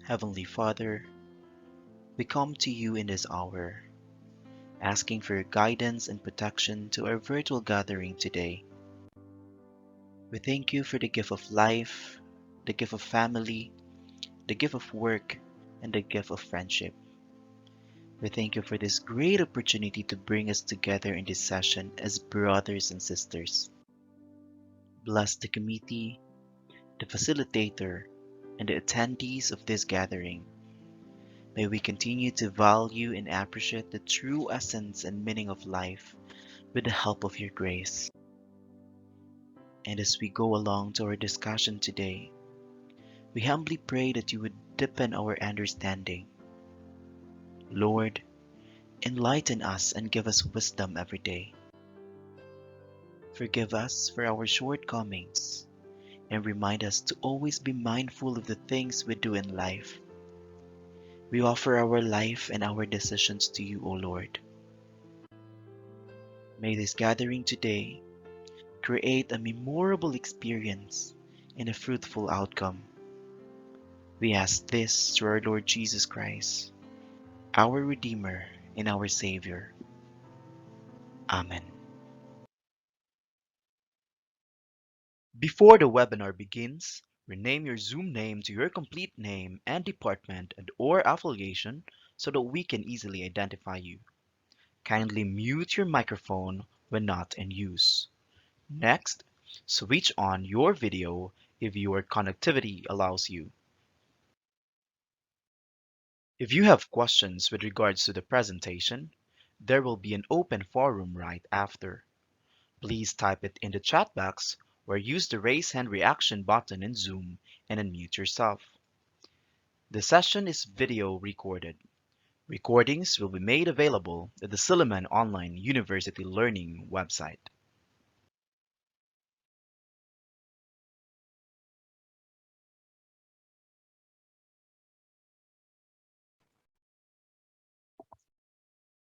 Heavenly Father, we come to you in this hour, asking for your guidance and protection to our virtual gathering today. We thank you for the gift of life, the gift of family, the gift of work, and the gift of friendship. We thank you for this great opportunity to bring us together in this session as brothers and sisters. Bless the committee, the facilitator, and the attendees of this gathering. May we continue to value and appreciate the true essence and meaning of life with the help of your grace. And as we go along to our discussion today, we humbly pray that you would deepen our understanding. Lord, enlighten us and give us wisdom every day. Forgive us for our shortcomings and remind us to always be mindful of the things we do in life. We offer our life and our decisions to you, O Lord. May this gathering today create a memorable experience and a fruitful outcome. We ask this through our Lord Jesus Christ, our Redeemer and our Savior. Amen. Before the webinar begins, rename your Zoom name to your complete name and department and/or affiliation so that we can easily identify you. Kindly mute your microphone when not in use. Next, switch on your video if your connectivity allows you. If you have questions with regards to the presentation, there will be an open forum right after. Please type it in the chat box or use the raise hand reaction button in Zoom and unmute yourself. The session is video recorded. Recordings will be made available at the Silliman Online University Learning website.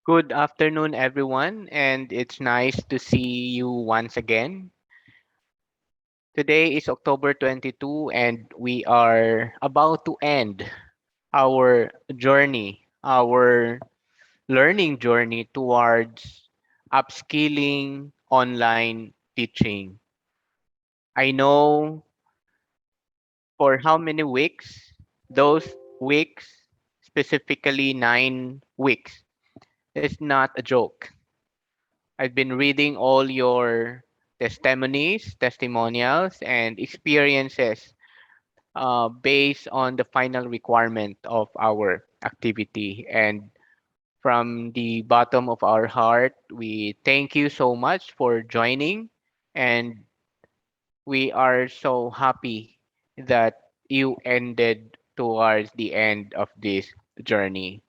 Good afternoon, everyone, and it's nice to see you once again. Today is October 22, and we are about to end our journey, our learning journey towards upskilling online teaching. I know for how many weeks, those weeks, specifically 9 weeks, is not a joke. I've been reading all your testimonies, testimonials, and experiences based on the final requirement of our activity. And from the bottom of our heart, we thank you so much for joining. And we are so happy that you ended towards the end of this journey.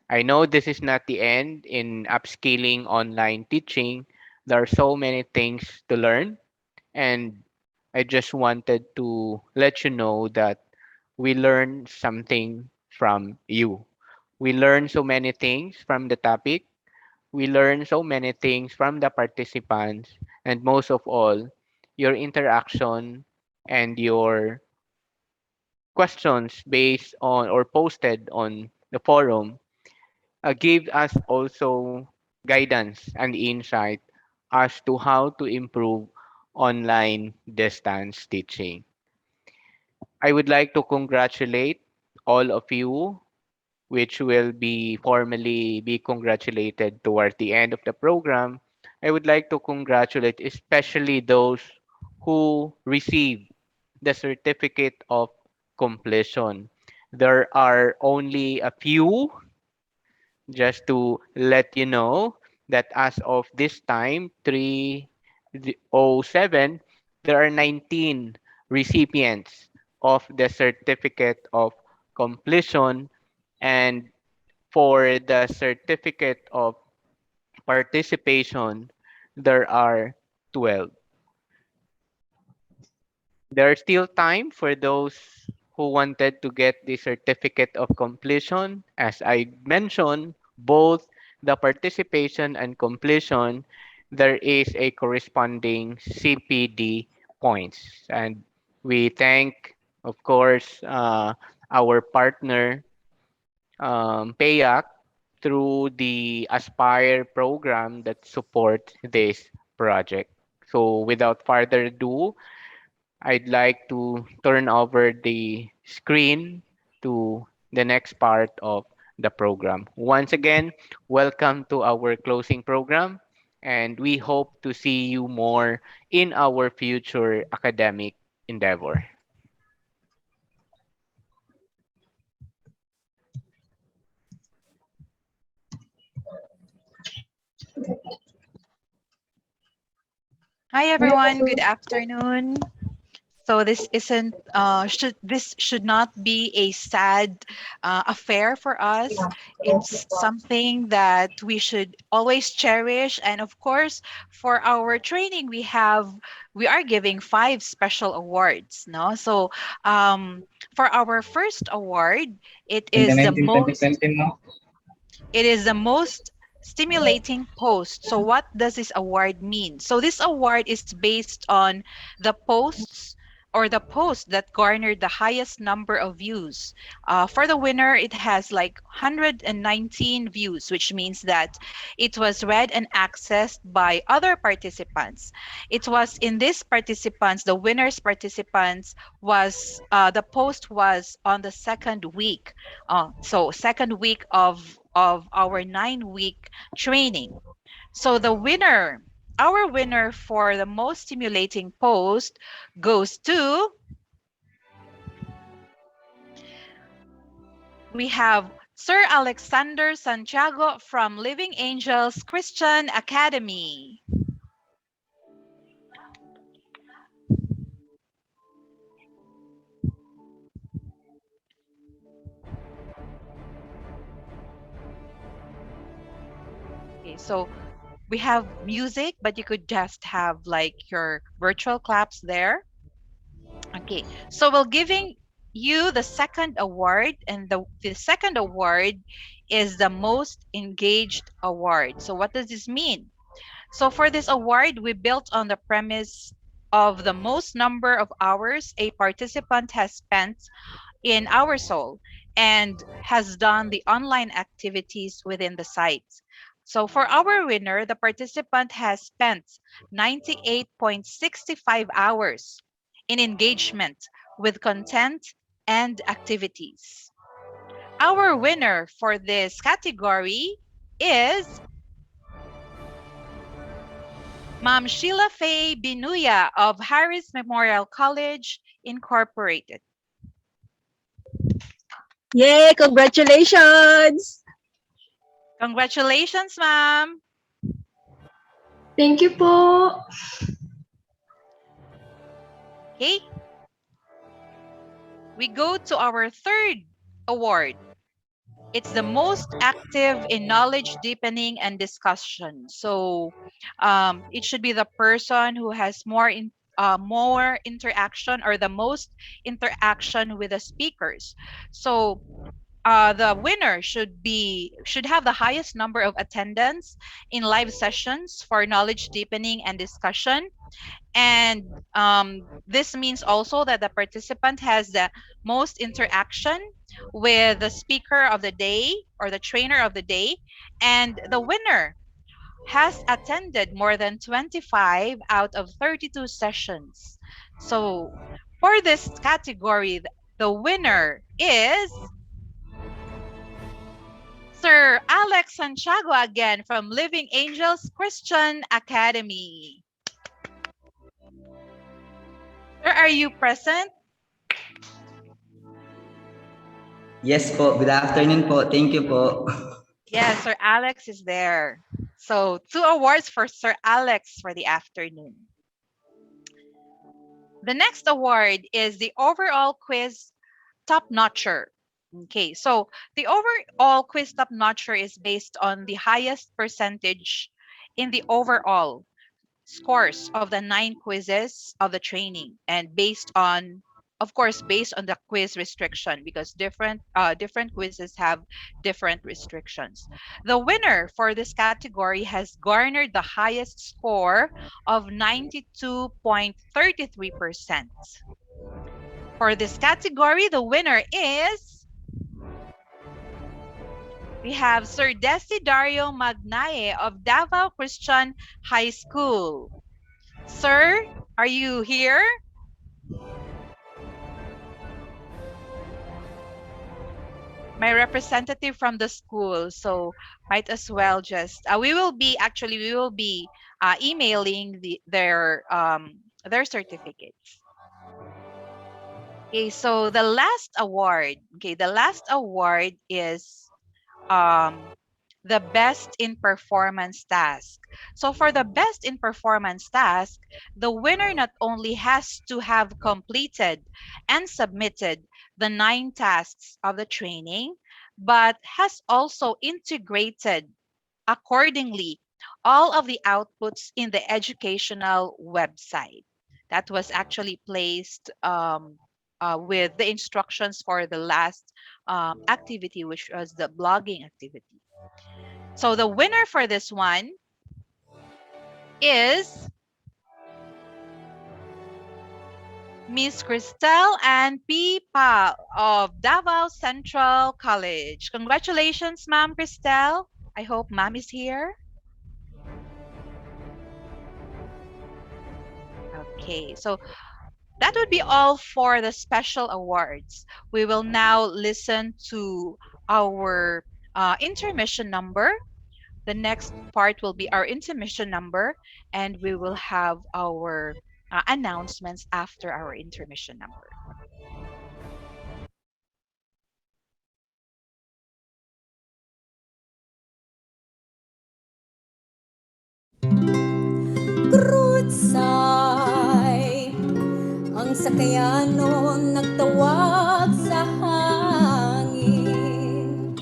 I know this is not the end in upskilling online teaching. There are so many things to learn, and I just wanted to let you know that we learned something from you. We learned so many things from the topic. We learned so many things from the participants, and most of all, your interaction and your questions based on or posted on the forum gave us also guidance and insight as to how to improve online distance teaching. I would like to congratulate all of you, which will be formally be congratulated towards the end of the program. I would like to congratulate especially those who received the certificate of completion. There are only a few, just to let you know, that as of this time, 307, there are 19 recipients of the certificate of completion, and for the certificate of participation, there are 12. There's still time for those who wanted to get the certificate of completion. As I mentioned, both the participation and completion, there is a corresponding CPD points. And we thank, of course, our partner, PEAC, through the Aspire program that supports this project. So without further ado, I'd like to turn over the screen to the next part of the program. Once again, welcome to our closing program, and we hope to see you more in our future academic endeavor. Hi everyone, good afternoon. So this should not be a sad affair for us. It's something that we should always cherish, and of course, for our training, we are giving five special awards. No, so for our first award, it is the 2019, most 2020 no? it is the most stimulating post. So, what does this award mean? So, this award is based on the posts or the post that garnered the highest number of views. For the winner, it has like 119 views, which means that it was read and accessed by other participants. It was in this participants, the winner's participants the post was on the second week, so second week of our 9 week training. So our winner for the most stimulating post goes to, we have Sir Alexander Santiago from Living Angels Christian Academy. Okay, so we have music, but you could just have like your virtual claps there. Okay, so we're giving you the second award, and the second award is the most engaged award. So, what does this mean? So, for this award, we built on the premise of the most number of hours a participant has spent in our soul and has done the online activities within the site. So for our winner, the participant has spent 98.65 hours in engagement with content and activities. Our winner for this category is Ma'am Sheila Faye Binuya of Harris Memorial College, Incorporated. Yay! Congratulations! Congratulations, ma'am. Thank you po. Okay. We go to our third award. It's the most active in knowledge deepening and discussion. So it should be the person who has more interaction or the most interaction with the speakers. So the winner should have the highest number of attendance in live sessions for knowledge deepening and discussion. And this means also that the participant has the most interaction with the speaker of the day or the trainer of the day. And the winner has attended more than 25 out of 32 sessions. So for this category, the winner is Sir Alex Santiago again from Living Angels Christian Academy. Sir, are you present? Yes po, good afternoon po. Thank you po. Yes, Sir Alex is there. So 2 awards for Sir Alex for the afternoon. The next award is the overall quiz top notcher. Okay, so the overall quiz top notcher is based on the highest percentage in the overall scores of the 9 quizzes of the training, and based on, of course, based on the quiz restriction, because different quizzes have different restrictions. The winner for this category has garnered the highest score of 92.33%. For this category, the winner is, we have Sir Desidario Magnaye of Davao Christian High School. Sir, are you here? My representative from the school, so might as well just we will be emailing their certificates. Okay, so the last award is the best in performance task. So for the best in performance task, the winner not only has to have completed and submitted the 9 tasks of the training, but has also integrated accordingly all of the outputs in the educational website that was actually placed with the instructions for the last activity, which was the blogging activity. So the winner for this one is Miss Christelle Ann P. Pal of Davao Central College. Congratulations, Ma'am Christelle. I hope Ma'am is here. Okay, so that would be all for the special awards. We will now listen to our intermission number. The next part will be our intermission number, and we will have our announcements after our intermission number. Krutsay, ang sakayanon nagtawag sa hangin.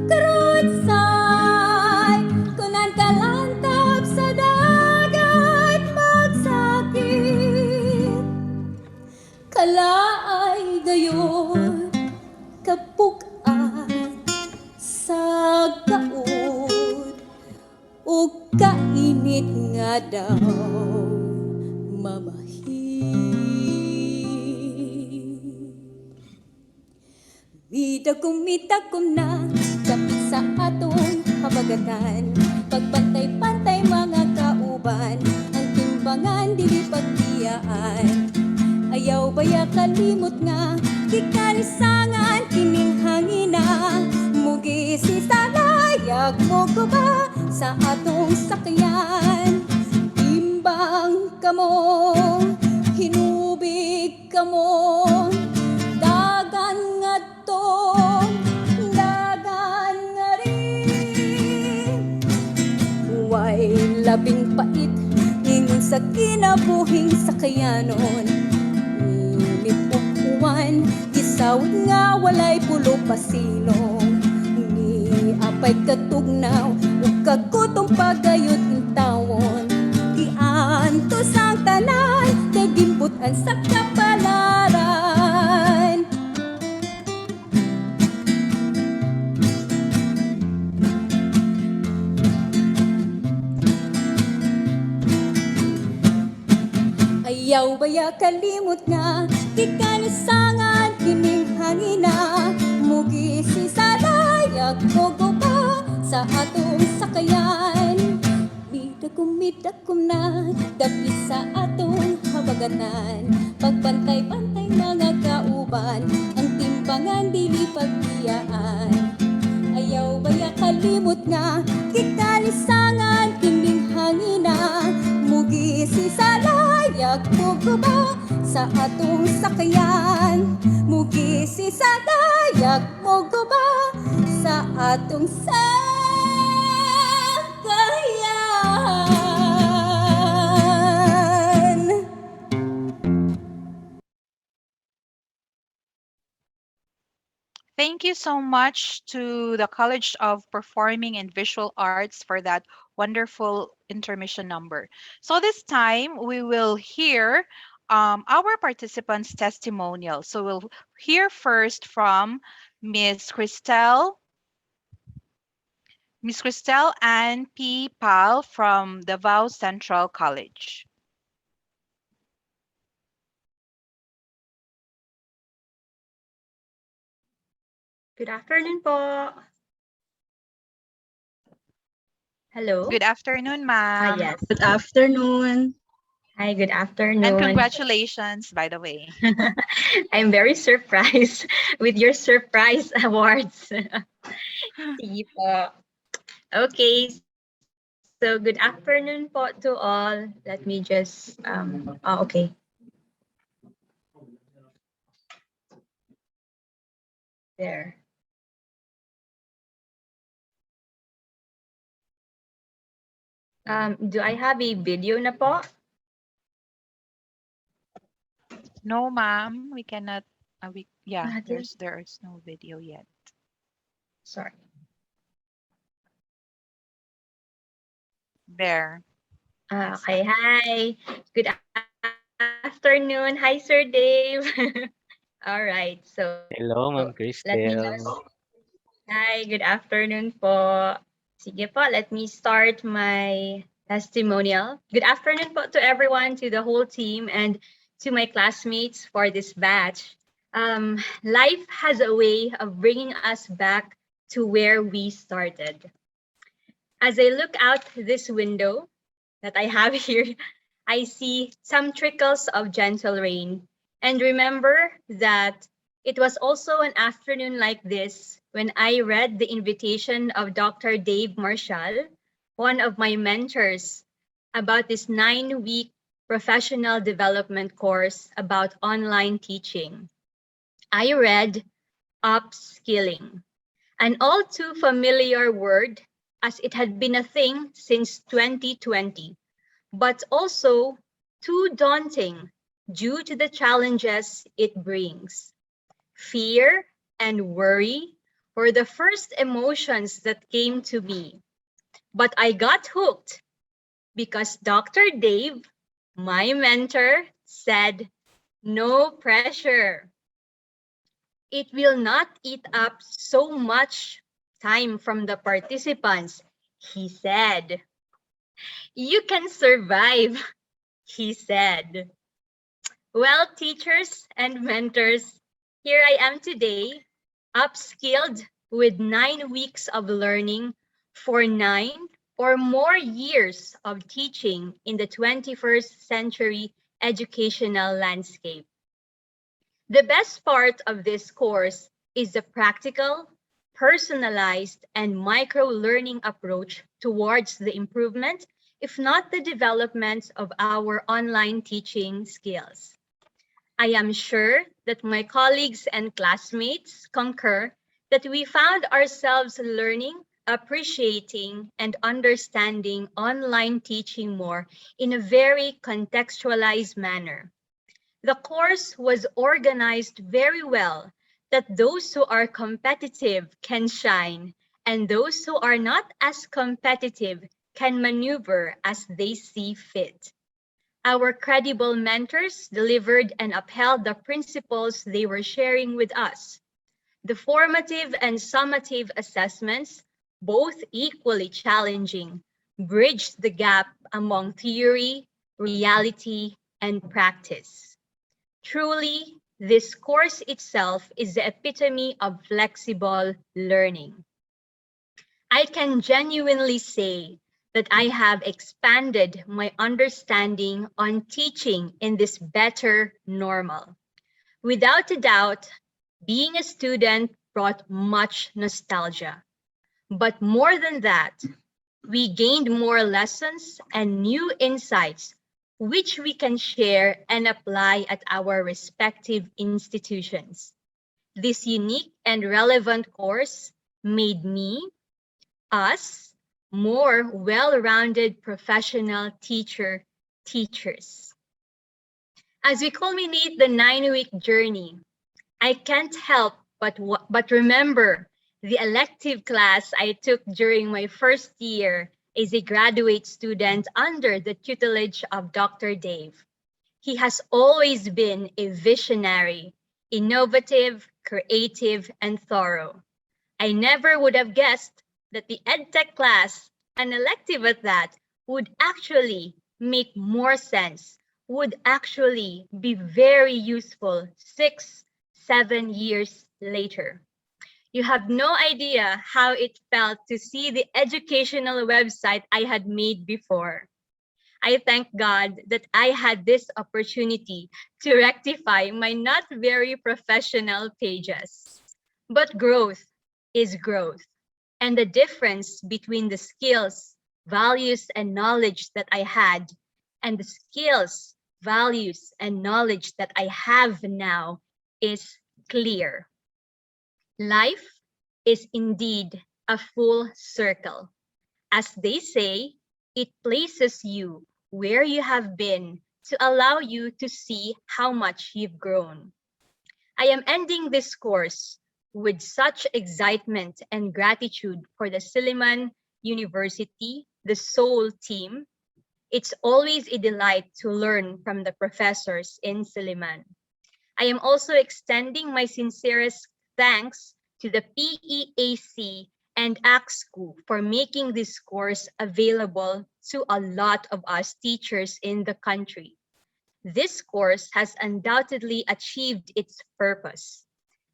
Krutsay, kunan kalantab sa dagat magsakit. Kalaay gayon, kapukaan sa gaon. O kainit nga daw mamahit. Midakum na kapit sa atong habagatan, pagbantay-pantay mga kauban, ang timbangan dili pagtiyaan. Ayaw baya kalimot nga kikalisangan kining hangina, mugi si salayag mo ko ba sa atong sakyan. kamo, hinubig kamo, dagan nga to, dagan nga rin. Huway labing pait, ingon sa kinabuhing sakayanon. Nilipukuan, gisawid nga walay pulo pasilong. Ni apay katugnaw, ug kagutong pagayot intawon. Giantos ang tanan, kay gimbutan sa kapalaran. Ayaw baya kalimot nga, ikanisangan kining hangina. Mugi si salayag kogo pa sa atong sakayan. Midakum na, dapi sa atong habagatan. Pagbantay-bantay mga kauban, ang timbangan dili pagbiyaan. Ayaw baya kalimot nga, ikanisangan kining hangina. Mugi si salayag kogo ba sa atong sakayan. Mugi si salayag kogo ba sa atong sakayan. Thank you so much to the College of Performing and Visual Arts for that wonderful intermission number. So this time we will hear our participants' testimonial. So we'll hear first from Miss Christelle, Ann P. Pal from Davao Central College. Good afternoon po. Hello? Good afternoon, ma'am. Yes. Good afternoon. Hi, good afternoon. And congratulations, by the way. I'm very surprised with your surprise awards. Sige po. Okay. So good afternoon po to all. Let me just, okay. There. Do I have a video na po? No, ma'am, we cannot. Natin? There's no video yet. Sorry. There. Okay, hi. Good afternoon. Hi, Sir Dave. All right, so Hello, Ma'am let me Cristel. just... Hi, good afternoon po. Sige po, let me start my testimonial. Good afternoon po to everyone, to the whole team, and to my classmates for this batch. Life has a way of bringing us back to where we started. As I look out this window that I have here, I see some trickles of gentle rain, and remember that it was also an afternoon like this when I read the invitation of Dr. Dave Marshall, one of my mentors, about this 9-week professional development course about online teaching. I read upskilling, an all too familiar word as it had been a thing since 2020, but also too daunting due to the challenges it brings. Fear and worry were the first emotions that came to me. But I got hooked because Dr. Dave, my mentor, said, "No pressure. It will not eat up so much time from the participants," he said. "You can survive," he said. Well, teachers and mentors, here I am today, upskilled with 9 weeks of learning for 9 or more years of teaching in the 21st century educational landscape. The best part of this course is the practical, personalized, and micro-learning approach towards the improvement, if not the development of our online teaching skills. I am sure that my colleagues and classmates concur that we found ourselves learning, appreciating, and understanding online teaching more in a very contextualized manner. The course was organized very well that those who are competitive can shine, and those who are not as competitive can maneuver as they see fit. Our credible mentors delivered and upheld the principles they were sharing with us. The formative and summative assessments, both equally challenging, bridged the gap among theory, reality, and practice. Truly, this course itself is the epitome of flexible learning. I can genuinely say that I have expanded my understanding on teaching in this better normal. Without a doubt, being a student brought much nostalgia. But more than that, we gained more lessons and new insights which we can share and apply at our respective institutions. This unique and relevant course made me, us, more well-rounded professional teachers. As we culminate the 9-week journey, I can't help but remember the elective class I took during my first year as a graduate student under the tutelage of Dr. Dave. He has always been a visionary, innovative, creative, and thorough. I never would have guessed that the EdTech class, an elective at that, would actually make more sense, would actually be very useful 6-7 years later. You have no idea how it felt to see the educational website I had made before. I thank God that I had this opportunity to rectify my not very professional pages. But growth is growth. And the difference between the skills, values, and knowledge that I had and the skills, values, and knowledge that I have now is clear. Life is indeed a full circle. As they say, it places you where you have been to allow you to see how much you've grown. I am ending this course with such excitement and gratitude for the Silliman University, the SOUL team. It's always a delight to learn from the professors in Silliman. I am also extending my sincerest thanks to the PEAC and AXCU for making this course available to a lot of us teachers in the country. This course has undoubtedly achieved its purpose.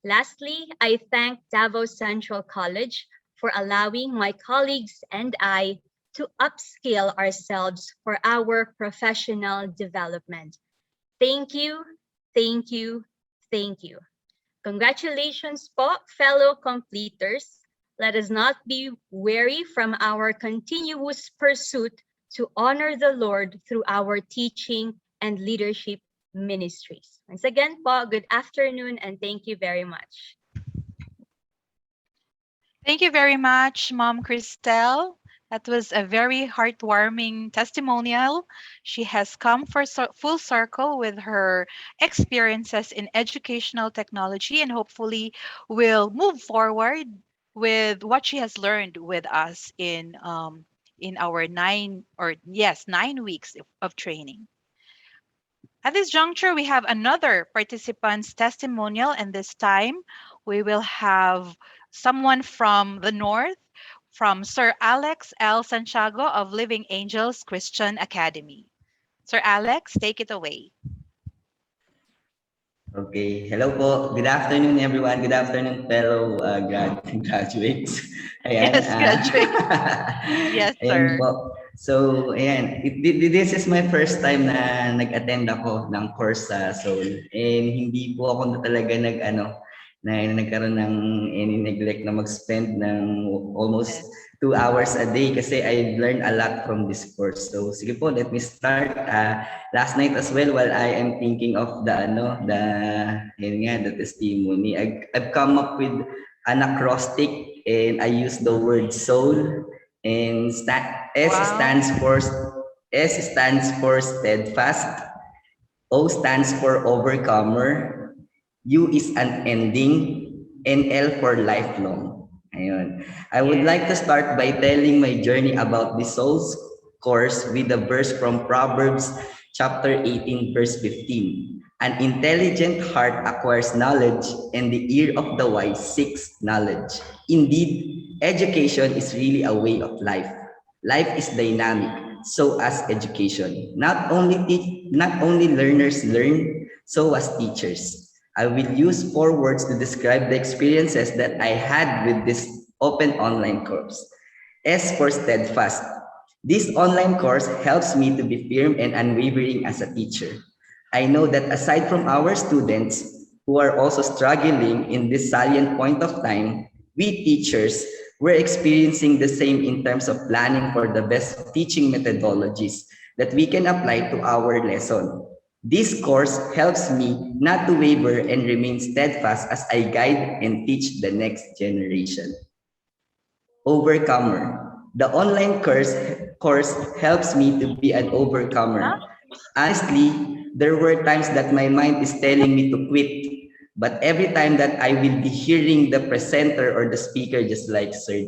Lastly, I thank Davao Central College for allowing my colleagues and I to upskill ourselves for our professional development. Thank you, thank you, thank you. Congratulations po, fellow completers. Let us not be weary from our continuous pursuit to honor the Lord through our teaching and leadership ministries. Once again po, good afternoon and thank you very much. Thank you very much, Mom Christelle. That was a very heartwarming testimonial. She has come full circle with her experiences in educational technology and hopefully will move forward with what she has learned with us in our 9 weeks of training. At this juncture, we have another participant's testimonial, and this time we will have someone from the north, from Sir Alex L. Santiago of Living Angels Christian Academy. Sir Alex, take it away. Okay. Hello po. Good afternoon, everyone. Good afternoon, fellow graduates. Ayan. Yes, graduate. Yes, Ayan sir. po. So, ayan. This is my first time na nag-attend ako ng course sa Seoul. And hindi po ako talaga na nagkaroon ng any neglect na mag-spend ng almost 2 hours a day kasi I learned a lot from this course. So sige po, let me start. Last night as well, while I am thinking of the testimony, I've come up with an acrostic and I use the word soul, and S stands for steadfast, O stands for overcomer, U is unending, and L for lifelong. Ayun. I would like to start by telling my journey about the Soul's course with a verse from Proverbs chapter 18, verse 15. An intelligent heart acquires knowledge, and the ear of the wise seeks knowledge. Indeed, education is really a way of life. Life is dynamic, so as education. Not only learners learn, so as teachers. I will use 4 words to describe the experiences that I had with this open online course. S for steadfast. This online course helps me to be firm and unwavering as a teacher. I know that aside from our students who are also struggling in this salient point of time, we teachers we're experiencing the same in terms of planning for the best teaching methodologies that we can apply to our lesson. This course helps me not to waver and remain steadfast as I guide and teach the next generation. Overcomer. The online course helps me to be an overcomer. Honestly, there were times that my mind is telling me to quit. But every time that I will be hearing the presenter or the speaker, just like Sir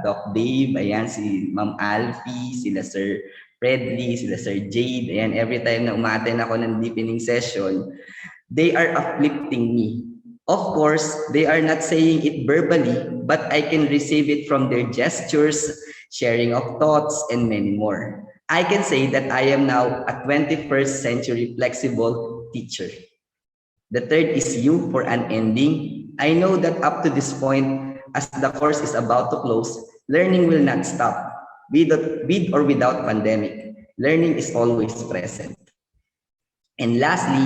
Doc Dave, ayan, si Ma'am Alfie, sila Sir Fredly, sila Sir Jade, ayan, every time na umaten ako ng deepening session, they are uplifting me. Of course, they are not saying it verbally, but I can receive it from their gestures, sharing of thoughts, and many more. I can say that I am now a 21st century flexible teacher. The third is U for unending. I know that up to this point, as the course is about to close, learning will not stop. With or without pandemic, learning is always present. And lastly,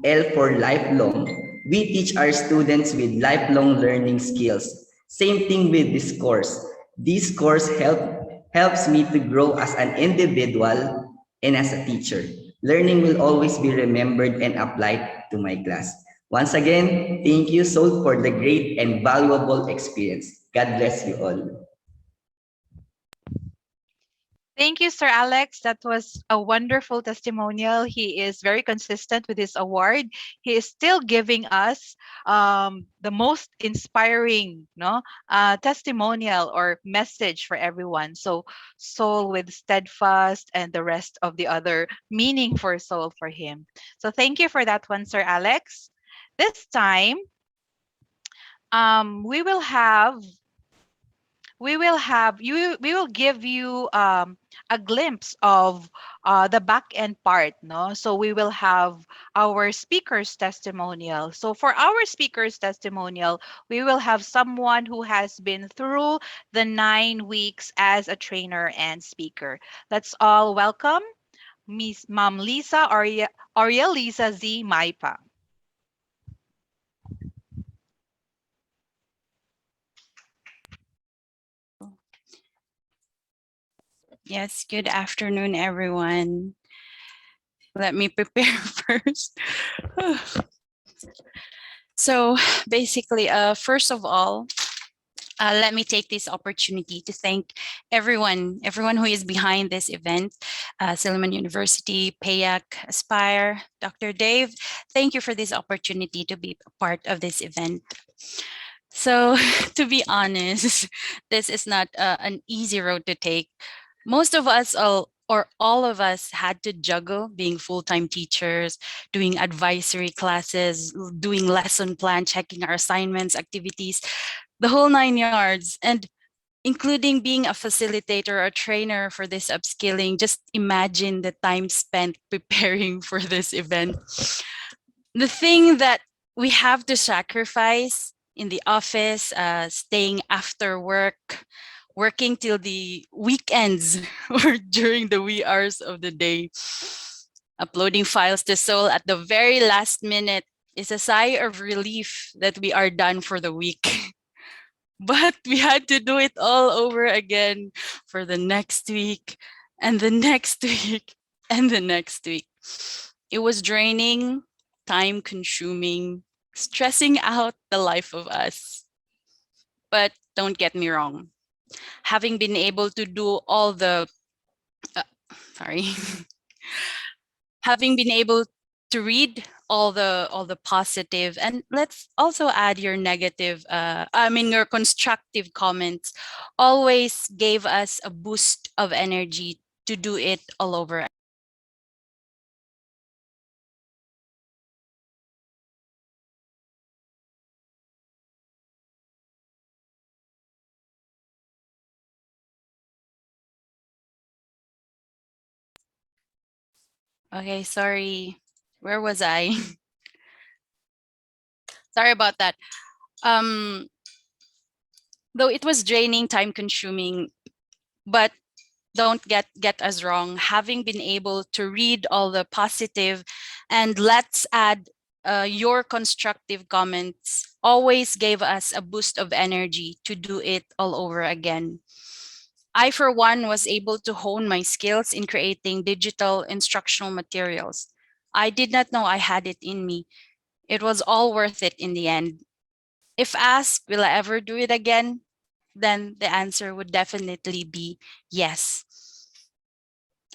L for lifelong. We teach our students with lifelong learning skills. Same thing with this course. This course helps me to grow as an individual and as a teacher. Learning will always be remembered and applied to my class. Once again, thank you, Soul, for the great and valuable experience. God bless you all. Thank you, Sir Alex. That was a wonderful testimonial. He is very consistent with his award. He is still giving us the most inspiring testimonial or message for everyone. So, soul with steadfast and the rest of the other meaning for soul for him. So, thank you for that one, Sir Alex. This time, we will give you a glimpse of the back end part, no? So we will have our speaker's testimonial. So for our speaker's testimonial, we will have someone who has been through the 9 weeks as a trainer and speaker. Let's all welcome Miss Ma'am Lisa Ariel Lisa Z Maipa. Yes, good afternoon, everyone. Let me prepare first. So basically, first of all, let me take this opportunity to thank everyone who is behind this event, Silliman University, PEAC, Aspire, Dr. Dave. Thank you for this opportunity to be a part of this event. So to be honest, this is not an easy road to take. Most of us all of us had to juggle being full-time teachers, doing advisory classes, doing lesson plan, checking our assignments, activities, the whole 9 yards, and including being a facilitator or a trainer for this upskilling. Just imagine the time spent preparing for this event. The thing that we have to sacrifice in the office, staying after work, working till the weekends or during the wee hours of the day, uploading files to Soul at the very last minute, is a sigh of relief that we are done for the week. But we had to do it all over again for the next week and the next week and the next week. It was draining, time consuming, stressing out the life of us. But don't get me wrong, having been able to do all the uh, sorry having been able to read all the positive, and let's also add your negative, your constructive comments, always gave us a boost of energy to do it all over. Okay, sorry, where was I? Sorry about that. um though it was draining, time consuming, but don't get us wrong, having been able to read all the positive, and let's add your constructive comments, always gave us a boost of energy to do it all over again. I, for one, was able to hone my skills in creating digital instructional materials. I did not know I had it in me. It was all worth it in the end. If asked, will I ever do it again? Then the answer would definitely be yes.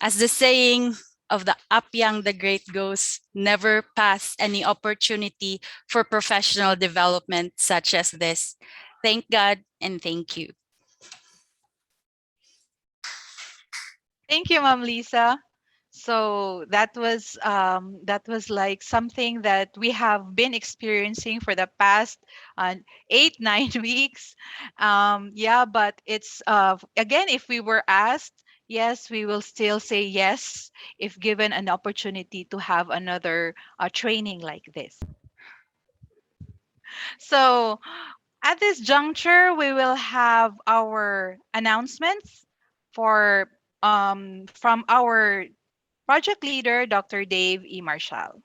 As the saying of the Apyang the Great goes, never pass any opportunity for professional development such as this. Thank God and thank you. Thank you, Ma'am Lisa. So that was like something that we have been experiencing for the past 8 9 weeks. Yeah, but it's again, if we were asked, yes, we will still say yes if given an opportunity to have another training like this. So at this juncture, we will have our announcements for from our project leader, Dr. Dave E. Marshall.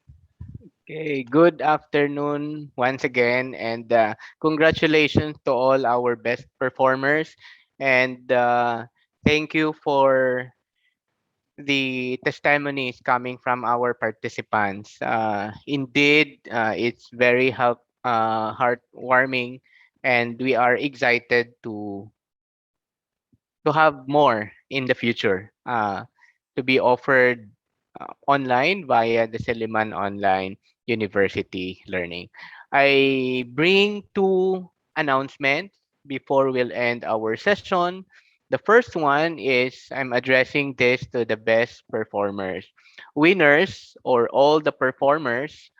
Okay, good afternoon once again, and congratulations to all our best performers. And thank you for the testimonies coming from our participants. Indeed, it's very heartwarming, and we are excited to have more in the future to be offered online via the Seliman Online University Learning. I bring two announcements before we'll end our session. The first one is I'm addressing this to the best performers. Winners, or all the performers,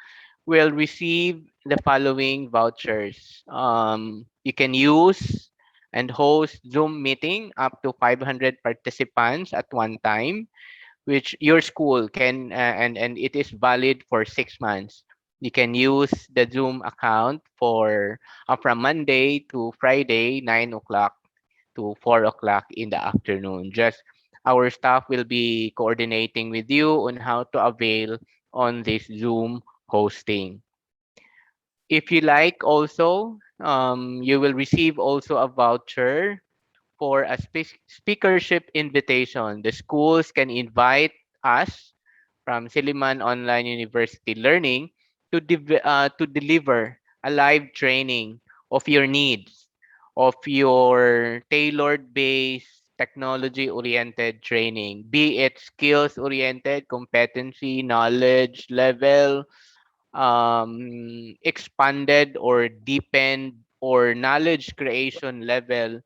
will receive the following vouchers. You can use and host Zoom meeting up to 500 participants at one time, which your school can, and it is valid for 6 months. You can use the Zoom account for from Monday to Friday, 9 o'clock to 4 o'clock in the afternoon. Just our staff will be coordinating with you on how to avail on this Zoom hosting. If you like also, you will receive also a voucher for a speakership invitation. The schools can invite us from Siliman Online University Learning to deliver a live training of your needs, of your tailored based technology oriented training, be it skills oriented, competency, knowledge level, expanded or deepened, or knowledge creation level,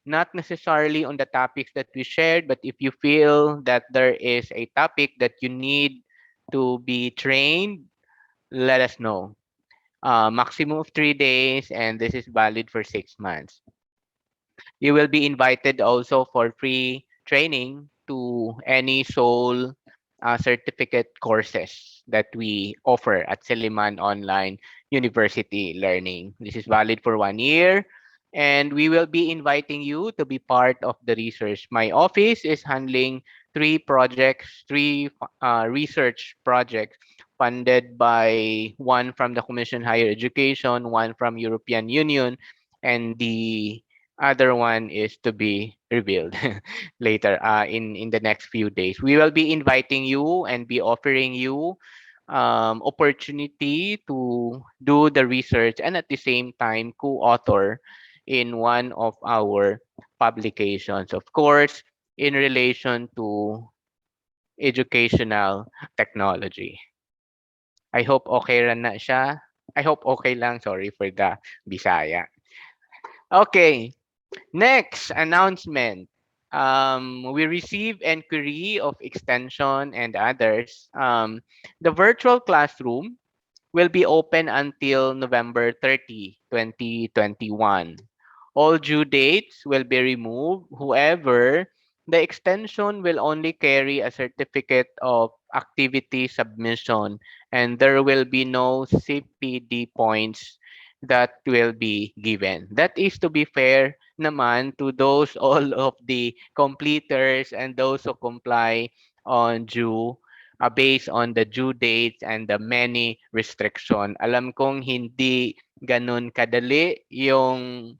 not necessarily on the topics that we shared, but if you feel that there is a topic that you need to be trained, let us know. Maximum of 3 days, and this is valid for 6 months. You will be invited also for free training to any sole certificate courses that we offer at Seliman Online University Learning. This is valid for 1 year, and we will be inviting you to be part of the research. My office is handling three research projects funded by one from the Commission Higher Education, one from European Union, and the other one is to be revealed later in the next few days. We will be inviting you and be offering you opportunity to do the research and at the same time co-author in one of our publications. Of course, in relation to educational technology. I hope okay rin na siya. I hope okay lang. Sorry for the Bisaya. Okay, next announcement. We receive inquiry of extension and others. The virtual classroom will be open until November 30, 2021. All due dates will be removed. However, the extension will only carry a certificate of activity submission and there will be no CPD points that will be given. That is to be fair naman to those all of the completers and those who comply on due based on the due dates and the many restriction. Alam kong hindi ganun kadali yung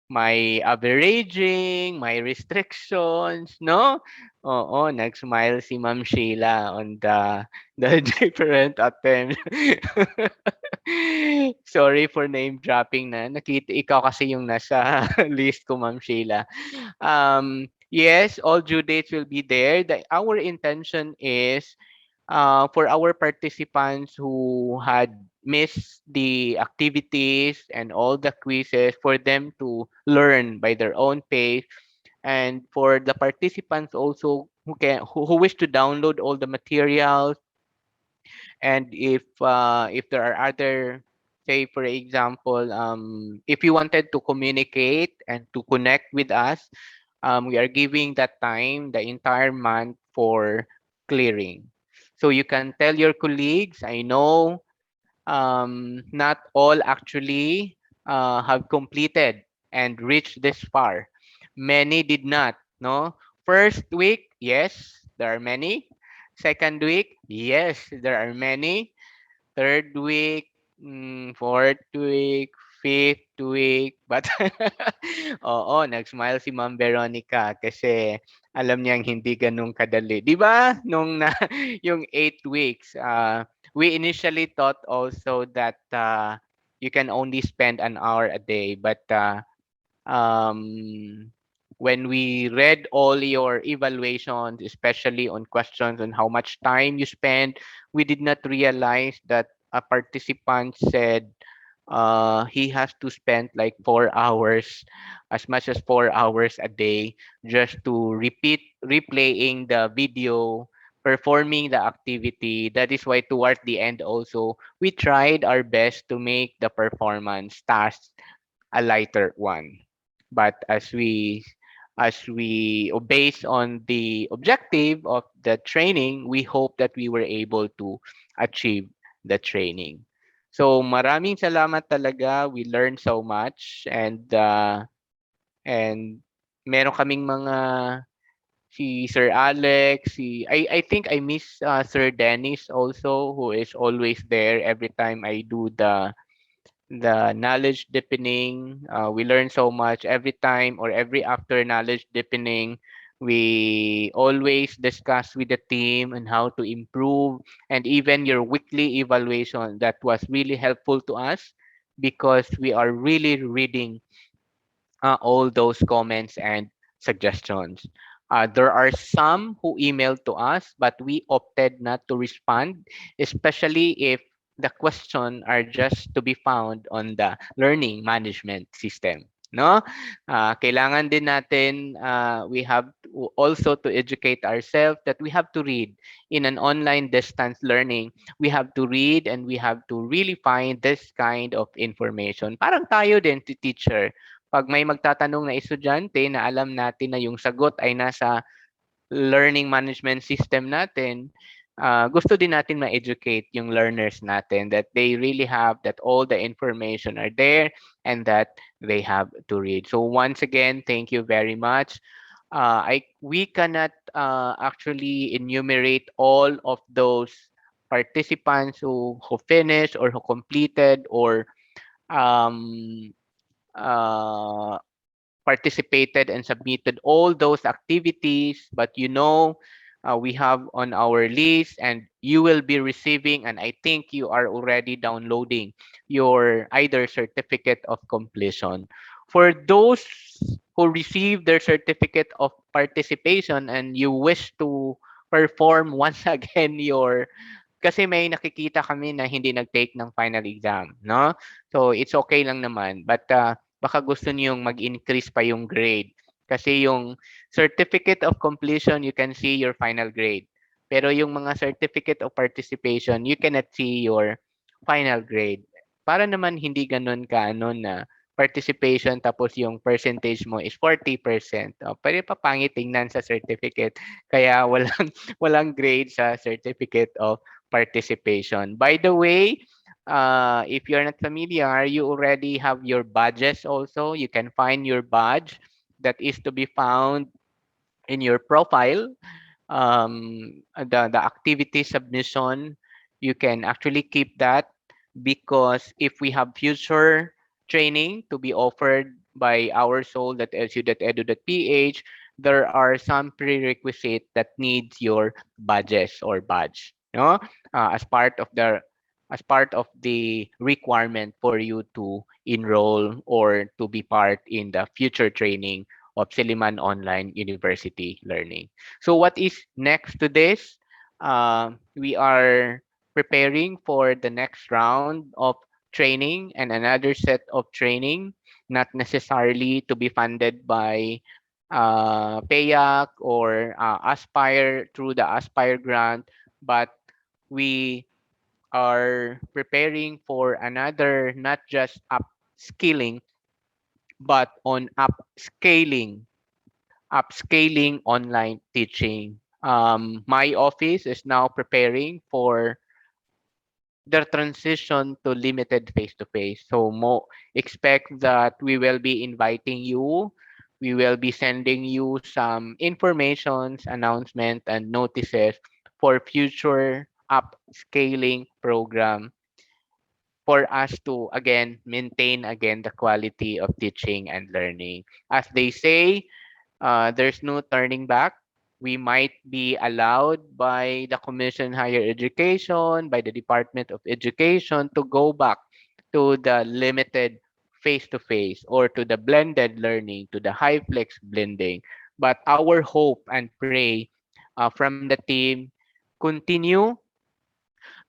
may averaging, may restrictions, no? Oo, nag-smile si Ma'am Sheila on the different attempts. Sorry for name dropping na. Nakita ikaw kasi yung nasa list ko, Ma'am Sheila. Yes, all due dates will be there. Our intention is for our participants who had missed the activities and all the quizzes for them to learn by their own pace and for the participants also who wish to download all the materials and if there are other say for example if you wanted to communicate and to connect with us we are giving that time the entire month for clearing so you can tell your colleagues I know not all actually have completed and reached this far many did not no first week yes there are many second week yes there are many third week, fourth week, fifth week. But oo, nag-smile si Ma'am Veronica kasi alam niyang hindi ganun kadali. 'Di ba? Nung na yung 8 weeks, we initially thought also that you can only spend an hour a day, but um, when we read all your evaluations, especially on questions on how much time you spend, we did not realize that a participant said he has to spend like 4 hours, as much as 4 hours a day, just to replaying the video, performing the activity. That is why toward the end also, we tried our best to make the performance task a lighter one. But as we based on the objective of the training, we hope that we were able to achieve the training. So maraming salamat talaga. We learned so much and meron kaming mga si Sir Alex, I think I miss Sir Dennis also who is always there every time I do the knowledge deepening. We learn so much every time or every after knowledge deepening. We always discuss with the team and how to improve, and even your weekly evaluation that was really helpful to us because we are really reading all those comments and suggestions. There are some who emailed to us, but we opted not to respond, especially if the question are just to be found on the learning management system. No, kailangan din natin we have to also to educate ourselves that we have to read in an online distance learning. We have to read and we have to really find this kind of information. Parang tayo din to teacher 'pag may magtatanong na estudyante na alam natin na yung sagot ay nasa learning management system natin, gusto din natin ma-educate yung learners natin that they really have that all the information are there and that they have to read. So once again, thank you very much. we cannot actually enumerate all of those participants who finished or who completed or um, uh, participated and submitted all those activities, but we have on our list and you will be receiving, and I think you are already downloading your either certificate of completion. For those who receive their certificate of participation and you wish to perform once again your kasi may nakikita kami na hindi nag-take ng final exam, no? So it's okay lang naman, but baka gusto niyong mag-increase pa yung grade. Kasi yung certificate of completion, you can see your final grade. Pero yung mga certificate of participation, you cannot see your final grade. Para naman hindi ganun ka ano na participation tapos yung percentage mo is 40%. Pwede pa pangit tingnan sa certificate. Kaya walang walang grade sa certificate of participation. By the way, if you're not familiar, you already have your badges also. You can find your badge that is to be found in your profile. The activity submission, you can actually keep that because if we have future training to be offered by our soul that lsu.edu.ph, there are some prerequisite that needs your badges or badge, no? As part of the requirement for you to enroll or to be part in the future training of Siliman Online University Learning. So what is next to this? We are preparing for the next round of training and another set of training, not necessarily to be funded by PEAC or Aspire through the Aspire grant, but we are preparing for another, not just upskilling, but on upscaling online teaching. My office is now preparing for the transition to limited face-to-face. So expect that we will be inviting you. We will be sending you some informations, announcement, and notices for future upscaling program for us to again maintain again the quality of teaching and learning. As they say, there's no turning back. We might be allowed by the Commission Higher Education, by the Department of Education to go back to the limited face-to-face or to the blended learning, to the high flex blending. But our hope and pray from the team, continue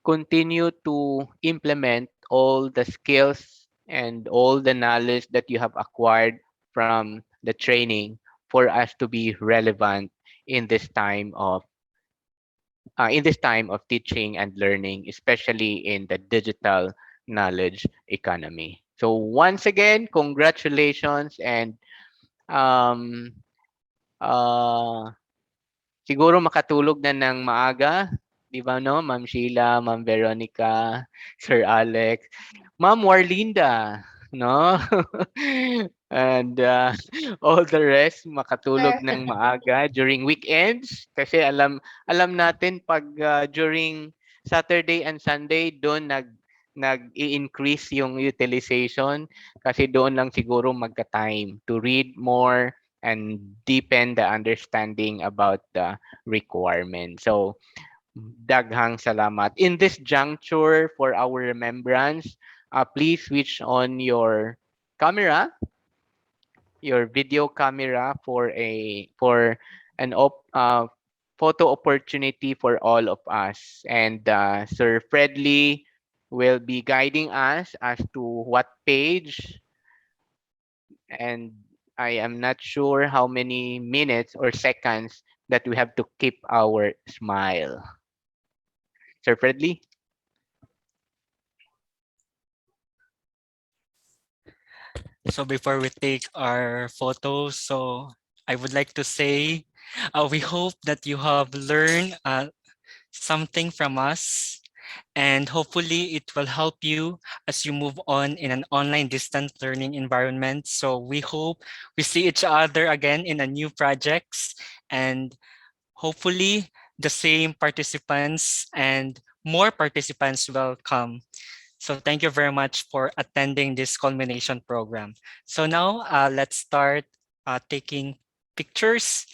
continue to implement all the skills and all the knowledge that you have acquired from the training for us to be relevant in this time of teaching and learning, especially in the digital knowledge economy. So once again, congratulations and um, uh, siguro makatulog na ng maaga, 'di ba 'no, Ma'am Sheila, Ma'am Veronica, Sir Alex, Ma'am Warlinda, 'no? And all the rest makatulog ng maaga during weekends kasi alam natin 'pag during Saturday and Sunday doon nag-i-increase yung utilization kasi doon lang siguro magka-time to read more and deepen the understanding about the requirement. So, daghang salamat. In this juncture for our remembrance, please switch on your camera, your video camera for an photo opportunity for all of us. And Sir Fredley will be guiding us as to what page, and I am not sure how many minutes or seconds that we have to keep our smile. Sir Fredley? So before we take our photos, so I would like to say, we hope that you have learned something from us. and hopefully it will help you as you move on in an online distant learning environment. So we hope we see each other again in a new projects, and hopefully the same participants and more participants will come. So thank you very much for attending this culmination program. So now let's start taking pictures.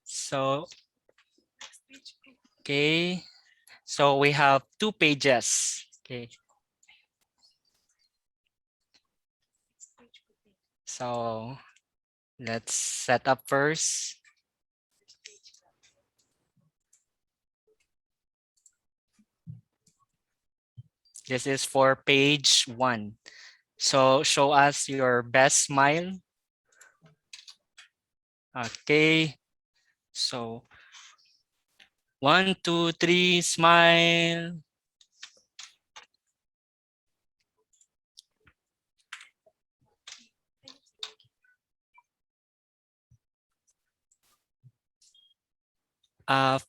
So, okay. So we have 2 pages. Okay. So let's set up first. This is for page 1. So show us your best smile. Okay. So 1, 2, 3, smile.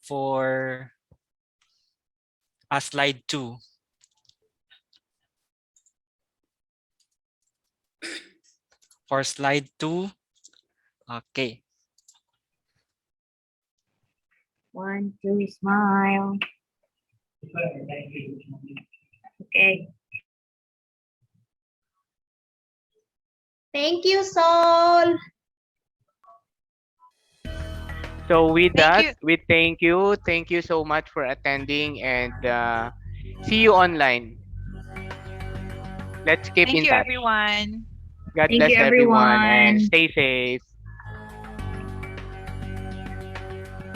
For slide 2. For slide 2. Okay. 1, 2, smile. Okay. Thank you, Sol. So with Thank that, you. we thank you. Thank you so much for attending, and see you online. Let's keep Thank in you, touch. everyone. God Thank bless you, everyone and everyone. stay safe.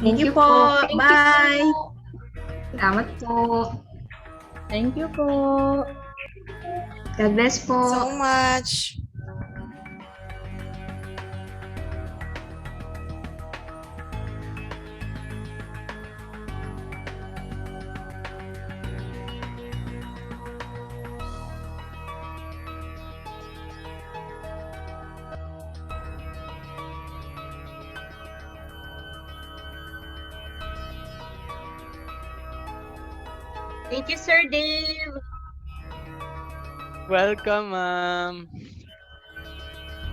Thank you po. Thank you Bye. po. Salamat po. Thank you po. God bless po. So much. Thank you, Sir Dave. Welcome, ma'am.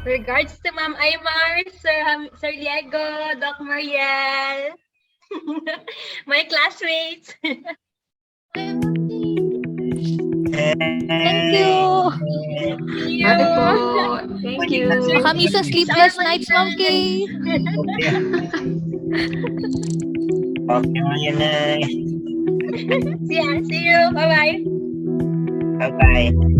Regards to Ma'am Aymar, Sir Diego, Doc Mariel, my classmates. Thank you. See you. Thank you. Baka minsan sleepless nights, Ma'am Kay. Okay, yun na. See you. Bye-bye. Bye-bye.